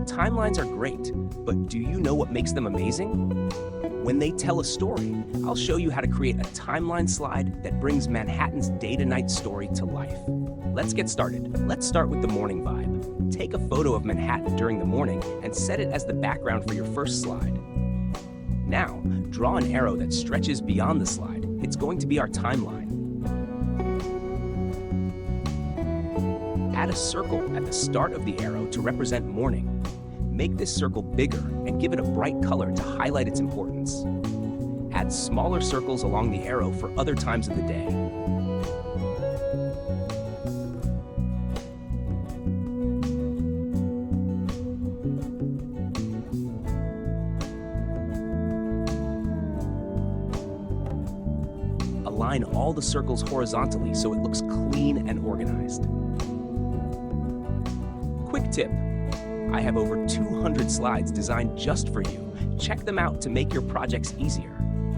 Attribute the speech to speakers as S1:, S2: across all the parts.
S1: Timelines are great, but do you know what makes them amazing? When they tell a story, I'll show you how to create a timeline slide that brings Manhattan's day-to-night story to life. Let's get started. Let's start with the morning vibe. Take a photo of Manhattan during the morning and set it as the background for your first slide. Now, draw an arrow that stretches beyond the slide. It's going to be our timeline. Add a circle at the start of the arrow to represent morning. Make this circle bigger and give it a bright color to highlight its importance. Add smaller circles along the arrow for other times of the day. Align all the circles horizontally so it looks clean and organized. Quick tip. I have over 200 slides designed just for you. Check them out to make your projects easier.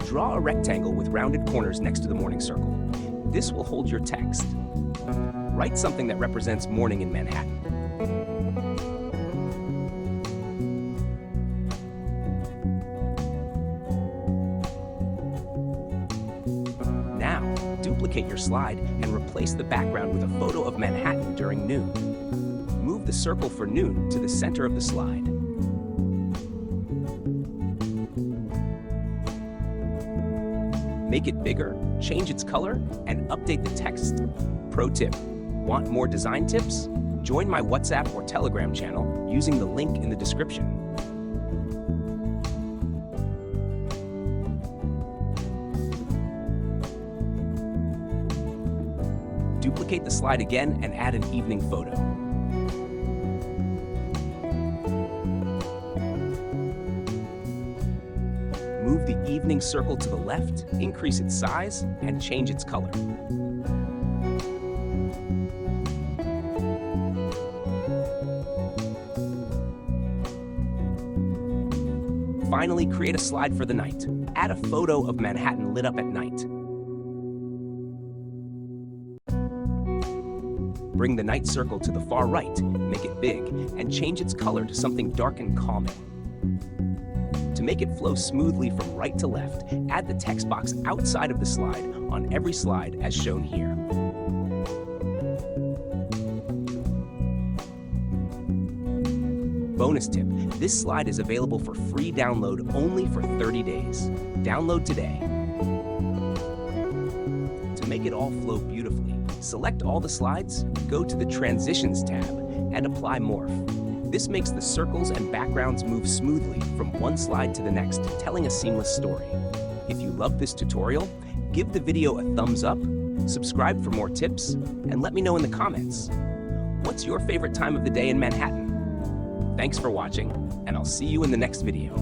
S1: Draw a rectangle with rounded corners next to the morning circle. This will hold your text. Write something that represents morning in Manhattan. Now, duplicate your slide and replace the background with a photo of Manhattan during noon. Move the circle for noon to the center of the slide. Make it bigger, change its color, and update the text. Pro tip: want more design tips? Join my WhatsApp or Telegram channel using the link in the description. Duplicate the slide again and add an evening photo. Move the evening circle to the left, increase its size, and change its color. Finally, create a slide for the night. Add a photo of Manhattan lit up at night. Bring the night circle to the far right, make it big, and change its color to something dark and calming. To make it flow smoothly from right to left, add the text box outside of the slide on every slide as shown here. Bonus tip: this slide is available for free download only for 30 days. Download today. To make it all flow beautifully, select all the slides, go to the Transitions tab, and apply Morph. This makes the circles and backgrounds move smoothly from one slide to the next, telling a seamless story. If you loved this tutorial, give the video a thumbs up, subscribe for more tips, and let me know in the comments. What's your favorite time of the day in Manhattan? Thanks for watching, and I'll see you in the next video.